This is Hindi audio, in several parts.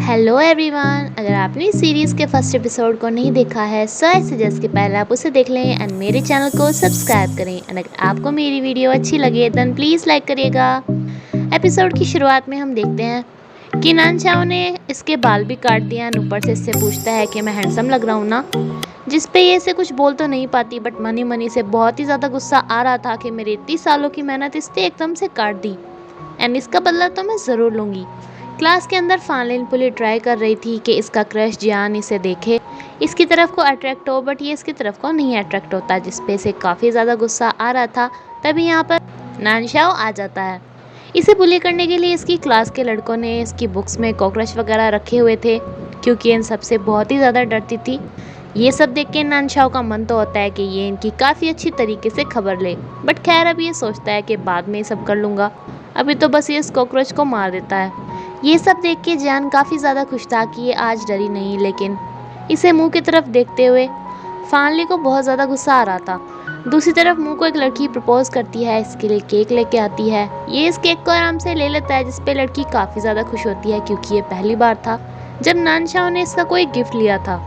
हेलो एवरीवन, अगर आपने इस सीरीज़ के फर्स्ट एपिसोड को नहीं देखा है सो आई सजेस्ट कि पहले आप उसे देख लें एंड मेरे चैनल को सब्सक्राइब करें। एंड अगर आपको मेरी वीडियो अच्छी लगे देन प्लीज़ लाइक करिएगा। एपिसोड की शुरुआत में हम देखते हैं कि नानचाओ ने इसके बाल भी काट दिया एंड ऊपर से इससे पूछता है कि मैं हैंडसम लग रहा हूँ ना, जिस पे ये इसे कुछ बोल तो नहीं पाती बट मनी मनी से बहुत ही ज़्यादा गुस्सा आ रहा था कि मेरे इतनी सालों की मेहनत इसने एकदम से काट दी एंड इसका बदला तो मैं ज़रूर लूँगी। क्लास के अंदर फानलिन पुली ट्राई कर रही थी कि इसका क्रश जियान इसे देखे, इसकी तरफ को अट्रैक्ट हो, बट ये इसकी तरफ को नहीं अट्रैक्ट होता, जिसपे इसे काफ़ी ज़्यादा गुस्सा आ रहा था। तभी यहाँ पर नानचाओ आ जाता है। इसे बुली करने के लिए इसकी क्लास के लड़कों ने इसकी बुक्स में कॉकरोच वगैरह रखे हुए थे क्योंकि इन सबसे बहुत ही ज़्यादा डरती थी। ये सब देख के नानचाओ का मन तो होता है कि ये इनकी काफ़ी अच्छी तरीके से खबर ले, बट खैर अब ये सोचता है कि बाद में ये सब कर लूँगा, अभी तो बस ये इस कॉकरोच को मार देता है। ये सब देख के जियान काफ़ी ज़्यादा खुश था कि ये आज डरी नहीं, लेकिन इसे मुंह की तरफ देखते हुए फानली को बहुत ज़्यादा गुस्सा आ रहा था। दूसरी तरफ मुंह को एक लड़की प्रपोज करती है, इसके लिए केक लेके आती है। ये इस केक को आराम से ले लेता है, जिसपे लड़की काफ़ी ज़्यादा खुश होती है क्योंकि ये पहली बार था जब नानचाओ ने इसका कोई गिफ्ट लिया था।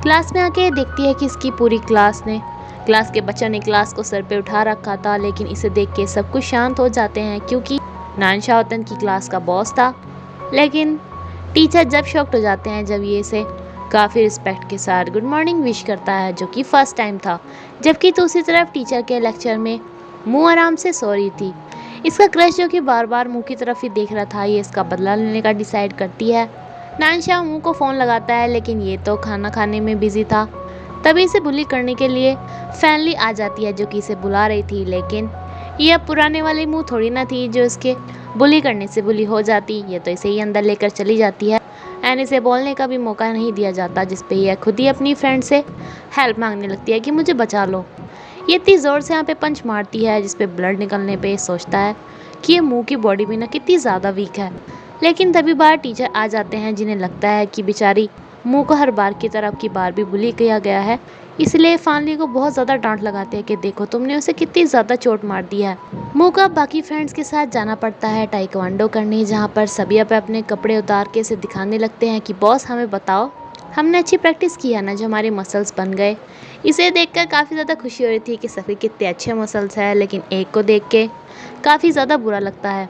क्लास में आके देखती है कि इसकी पूरी क्लास के बच्चों ने क्लास को सर पे उठा रखा था, लेकिन इसे देख के सब कुछ शांत हो जाते हैं क्योंकि नानचाओ तन की क्लास का बॉस था। लेकिन टीचर जब शॉक्ड हो जाते हैं जब ये इसे काफ़ी रिस्पेक्ट के साथ गुड मॉर्निंग विश करता है, जो कि फर्स्ट टाइम था। जबकि दूसरी तरफ टीचर के लेक्चर में मुंह आराम से सो रही थी। इसका क्रश जो कि बार बार मुंह की तरफ ही देख रहा था, ये इसका बदला लेने का डिसाइड करती है। नानचाओ मुंह को फ़ोन लगाता है, लेकिन ये तो खाना खाने में बिजी था। तभी इसे बुली करने के लिए फैमिली आ जाती है जो कि इसे बुला रही थी, लेकिन ये अब पुराने वाली मुंह थोड़ी ना थी जो इसके बुली करने से बुली हो जाती। ये तो इसे ही अंदर लेकर चली जाती है एंड इसे बोलने का भी मौका नहीं दिया जाता, जिस पे यह खुद ही अपनी फ्रेंड से हेल्प मांगने लगती है कि मुझे बचा लो। ये इतनी ज़ोर से यहाँ पे पंच मारती है जिस पे ब्लड निकलने पे सोचता है कि ये मुंह की बॉडी भी ना कितनी ज़्यादा वीक है। लेकिन तभी बाहर टीचर आ जाते हैं जिन्हें लगता है कि बेचारी मुंह को हर बार की तरफ की बार भी बुली किया गया है, इसलिए फानली को बहुत ज़्यादा डांट लगाते हैं कि देखो तुमने उसे कितनी ज़्यादा चोट मार दी है। मुंह का बाकी फ्रेंड्स के साथ जाना पड़ता है टाइक्वांडो करने, जहाँ पर सभी अपने कपड़े उतार के इसे दिखाने लगते हैं कि बॉस हमें बताओ, हमने अच्छी प्रैक्टिस की है ना जो हमारे मसल्स बन गए। इसे देखकर काफ़ी ज़्यादा खुशी हो रही थी कि सभी कितने अच्छे मसल्स हैं, लेकिन एक को देख के काफ़ी ज़्यादा बुरा लगता है।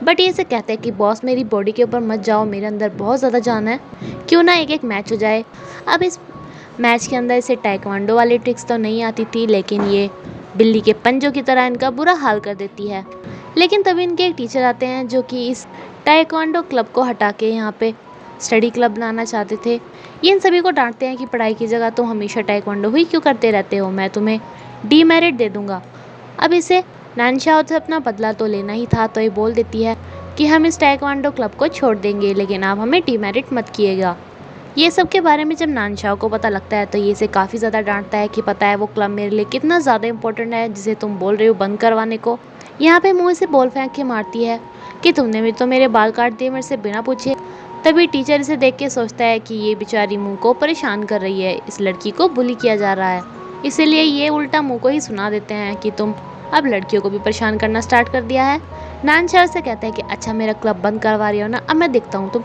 बट ये इसे कहते हैं कि बॉस मेरी बॉडी के ऊपर मत जाओ, मेरे अंदर बहुत ज़्यादा जान है, क्यों ना एक मैच हो जाए। अब इस मैच के अंदर इसे टाइक्वांडो वाली ट्रिक्स तो नहीं आती थी, लेकिन ये बिल्ली के पंजों की तरह इनका बुरा हाल कर देती है। लेकिन तभी इनके एक टीचर आते हैं जो कि इस टाइक्वांडो क्लब को हटा के यहाँ पे स्टडी क्लब बनाना चाहते थे। ये इन सभी को डांटते हैं कि पढ़ाई की जगह तुम हमेशा टाइक्वांडो ही क्यों करते रहते हो, मैं तुम्हें डीमेरिट दे दूँगा। अब इसे नानचाओ से अपना बदला तो लेना ही था, तो ये बोल देती है कि हम इस टाइक्वांडो क्लब को छोड़ देंगे, लेकिन आप हमें डीमेरिट मत किएगा। ये सब के बारे में जब नानचाओ को पता लगता है तो ये इसे काफ़ी ज़्यादा डांटता है कि पता है वो क्लब मेरे लिए कितना ज़्यादा इंपॉर्टेंट है जिसे तुम बोल रहे हो बंद करवाने को। यहाँ पे मुँह से बॉल फेंक के मारती है कि तुमने भी तो मेरे बाल काट दिए मेरे से बिना पूछे। तभी टीचर इसे देख के सोचता है कि ये बेचारी मुँह को परेशान कर रही है, इस लड़की को बुली किया जा रहा है, इसीलिए ये उल्टा मुँह को ही सुना देते हैं कि तुम अब लड़कियों को भी परेशान करना स्टार्ट कर दिया है। नानचाओ से कहता है कि अच्छा मेरा क्लब बंद करवा रही हो ना, अब मैं देखता हूँ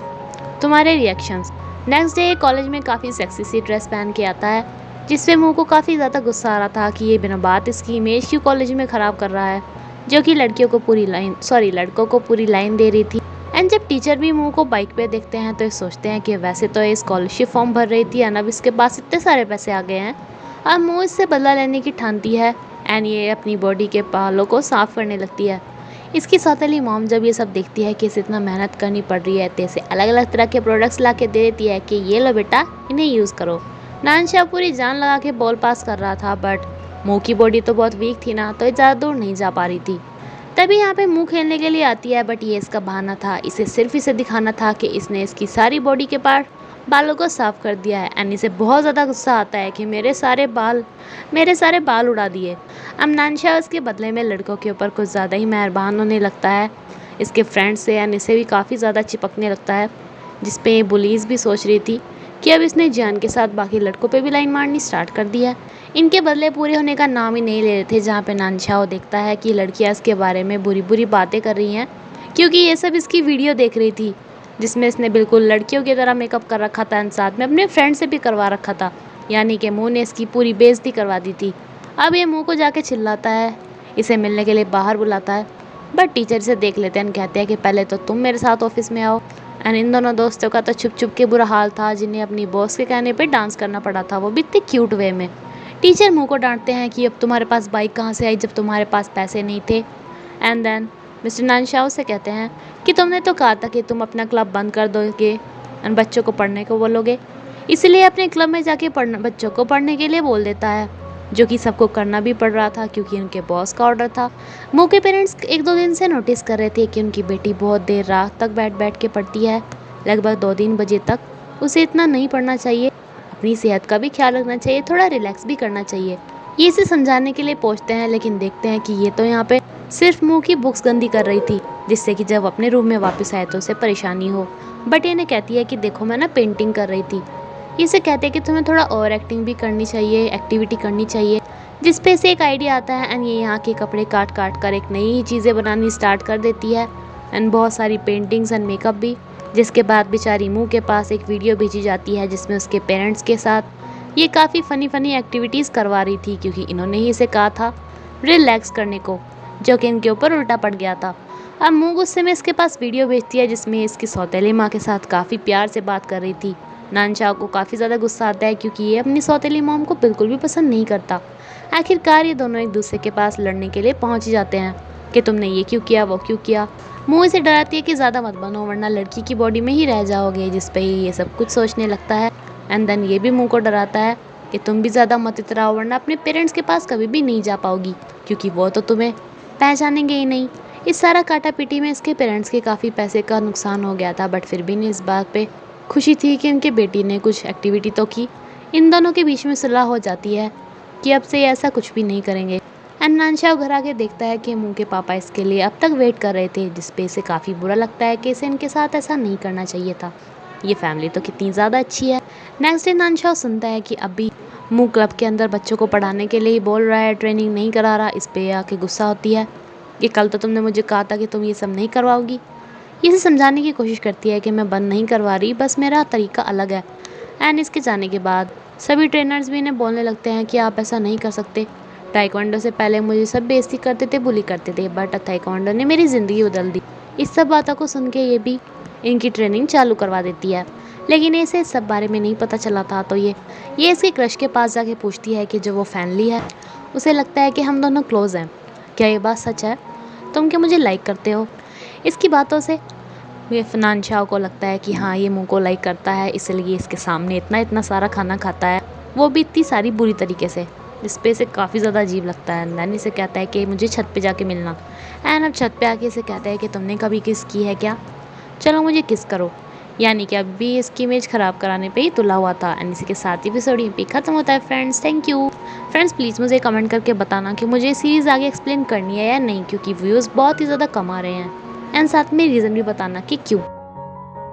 तुम्हारे रिएक्शंस। नेक्स्ट डे कॉलेज में काफ़ी सेक्सी सी ड्रेस पहन के आता है, जिसपे मुंह को काफ़ी ज़्यादा गुस्सा आ रहा था कि ये बिना बात इसकी इमेज क्यों कॉलेज में ख़राब कर रहा है, जो कि लड़कों को पूरी लाइन दे रही थी। एंड जब टीचर भी मुंह को बाइक पे देखते हैं तो ये सोचते हैं कि वैसे तो ये स्कॉलरशिप फॉर्म भर रही थी एंड अब इसके पास इतने सारे पैसे आ गए हैं, अब मुँह इससे बदला लेने की ठानती है एंड ये अपनी बॉडी के बालों को साफ़ करने लगती है। इसकी सौतेली मॉम जब ये सब देखती है कि इसे इतना मेहनत करनी पड़ रही है तो इसे अलग अलग तरह के प्रोडक्ट्स ला के दे देती है कि ये लो बेटा, इन्हें यूज़ करो। नानचाओ पूरी जान लगा के बॉल पास कर रहा था, बट मुंह की बॉडी तो बहुत वीक थी ना, तो ये ज़्यादा दूर नहीं जा पा रही थी। तभी यहाँ पे मुंह खेलने के लिए आती है, बट ये इसका बहाना था, इसे सिर्फ इसे दिखाना था कि इसने इसकी सारी बॉडी के पार्ट बालों को साफ कर दिया है एंड इसे बहुत ज़्यादा गुस्सा आता है कि मेरे सारे बाल उड़ा दिए। अब नानचाओ इसके बदले में लड़कों के ऊपर कुछ ज़्यादा ही मेहरबान होने लगता है, इसके फ्रेंड्स से एंड इसे भी काफ़ी ज़्यादा चिपकने लगता है, जिस पे पुलिस भी सोच रही थी कि अब इसने जियान के साथ बाकी लड़कों पे भी लाइन मारनी स्टार्ट कर दी है। इनके बदले पूरे होने का नाम ही नहीं ले रहे थे, जहाँ पे नानचाओ देखता है कि लड़कियाँ इसके बारे में बुरी बुरी बातें कर रही हैं क्योंकि ये सब इसकी वीडियो देख रही थी जिसमें इसने बिल्कुल लड़कियों की तरह मेकअप कर रखा था एंड साथ में अपने फ्रेंड से भी करवा रखा था, यानी कि मुँह ने इसकी पूरी बेइज्जती करवा दी थी। अब ये मुँह को जाके चिल्लाता है, इसे मिलने के लिए बाहर बुलाता है, बट टीचर इसे देख लेते हैं एंड कहते हैं कि पहले तो तुम मेरे साथ ऑफिस में आओ। एंड इन दोनों दोस्तों का तो छुप छुप के बुरा हाल था, जिन्हें अपनी बॉस के कहने पे डांस करना पड़ा था, वो भी इतने क्यूट वे में। टीचर मुँह को डांटते हैं कि अब तुम्हारे पास बाइक कहाँ से आई जब तुम्हारे पास पैसे नहीं थे। एंड देन मिस्टर नानशाह से कहते हैं कि तुमने तो कहा था कि तुम अपना क्लब बंद कर दोगे एंड बच्चों को पढ़ने को बोलोगे, इसलिए अपने क्लब में जाके बच्चों को पढ़ने के लिए बोल देता है, जो कि सबको करना भी पड़ रहा था क्योंकि उनके बॉस का ऑर्डर था। मो के पेरेंट्स 1-2 दिन से नोटिस कर रहे थे कि उनकी बेटी बहुत देर रात तक बैठ बैठ के पढ़ती है, लगभग 2-3 बजे तक। उसे इतना नहीं पढ़ना चाहिए, अपनी सेहत का भी ख्याल रखना चाहिए, थोड़ा रिलैक्स भी करना चाहिए। ये इसे समझाने के लिए पहुंचते हैं, लेकिन देखते हैं कि ये तो यहाँ पे सिर्फ मुंह की बुक्स गंदी कर रही थी, जिससे कि जब अपने रूम में वापस आए तो उसे परेशानी हो। बट ये इन्हें कहती है कि देखो मैं ना पेंटिंग कर रही थी। इसे कहते हैं कि तुम्हें थोड़ा और एक्टिंग भी करनी चाहिए, एक्टिविटी करनी चाहिए, जिस पे से एक आइडिया आता है एंड ये यहाँ के कपड़े काट काट कर एक नई ही चीज़ें बनानी स्टार्ट कर देती है एंड बहुत सारी पेंटिंग्स एंड मेकअप भी। जिसके बाद बेचारी मुँह के पास एक वीडियो भेजी जाती है जिसमें उसके पेरेंट्स के साथ ये काफ़ी फ़नी एक्टिविटीज़ करवा रही थी, क्योंकि इन्होंने ही इसे कहा था रिलैक्स करने को, जो कि इनके ऊपर उल्टा पड़ गया था। अब मुँह गुस्से में इसके पास वीडियो भेजती है जिसमें इसकी सौतेली माँ के साथ काफ़ी प्यार से बात कर रही थी। नानशाह को काफ़ी ज़्यादा गुस्सा आता है क्योंकि ये अपनी सौतेली मॉम को बिल्कुल भी पसंद नहीं करता। आखिरकार ये दोनों एक दूसरे के पास लड़ने के लिए पहुंच ही जाते हैं कि तुमने ये क्यों किया, वो क्यों किया। मुँह इसे डराती है कि ज़्यादा मत बनो वरना लड़की की बॉडी में ही रह जाओगे, जिस पे ये सब कुछ सोचने लगता है। एंड देन ये भी मुँह को डराता है कि तुम भी ज़्यादा मत इतराओ वरना अपने पेरेंट्स के पास कभी भी नहीं जा पाओगी, क्योंकि वो तो तुम्हें पहचानेंगे ही नहीं। इस सारा काटा पीटी में इसके पेरेंट्स के काफ़ी पैसे का नुकसान हो गया था, बट फिर भी नहीं इस बात पे खुशी थी कि उनके बेटी ने कुछ एक्टिविटी तो की। इन दोनों के बीच में सुलह हो जाती है कि अब से ऐसा कुछ भी नहीं करेंगे। एंड नानशाह घर आके देखता है कि मुँह के पापा इसके लिए अब तक वेट कर रहे थे, जिसपे इसे काफ़ी बुरा लगता है कि इसे इनके साथ ऐसा नहीं करना चाहिए था। ये फैमिली तो कितनी ज़्यादा अच्छी है। नेक्स्ट डे नानशाह सुनता है कि अभी मुँह क्लब के अंदर बच्चों को पढ़ाने के लिए बोल रहा है, ट्रेनिंग नहीं करा रहा। इस पे आके गुस्सा होती है कि कल तो तुमने मुझे कहा था कि तुम ये सब नहीं करवाओगी। इसे समझाने की कोशिश करती है कि मैं बंद नहीं करवा रही, बस मेरा तरीका अलग है। एंड इसके जाने के बाद सभी ट्रेनर्स भी इन्हें बोलने लगते हैं कि आप ऐसा नहीं कर सकते। ताइक्वांडो से पहले मुझे सब बेइज्जती करते थे, बुली करते थे, बट ताइक्वांडो ने मेरी ज़िंदगी बदल दी। इस सब बातों को सुन के ये भी इनकी ट्रेनिंग चालू करवा देती है, लेकिन इसे इस सब बारे में नहीं पता चला था। तो ये इसके क्रश के पास जाके पूछती है कि जो वो फैमिली है, उसे लगता है कि हम दोनों क्लोज़ हैं, क्या ये बात सच है? तुम क्या मुझे लाइक करते हो? इसकी बातों से ये नानशाह को लगता है कि हाँ, ये मुँह को लाइक करता है, इसलिए इसके सामने इतना सारा खाना खाता है, वो भी इतनी सारी बुरी तरीके से, जिस पे इसे काफ़ी ज़्यादा अजीब लगता है। देन इसे कहता है कि मुझे छत पे जाके मिलना। एंड अब छत पे आके इसे कहता है कि तुमने कभी किस की है क्या? चलो मुझे किस करो। यानी कि अभी इसकी इमेज ख़राब कराने पे ही तुला हुआ था। एंड इसी के साथ ही एपिसोड यहीं पे ख़त्म होता है friends. Thank you friends. Please मुझे कमेंट करके बताना कि मुझे सीरीज़ आगे एक्सप्लेन करनी है या नहीं, क्योंकि व्यूज़ बहुत ही ज़्यादा कम आ रहे हैं। एंड साथ में रीज़न भी बताना कि क्यों।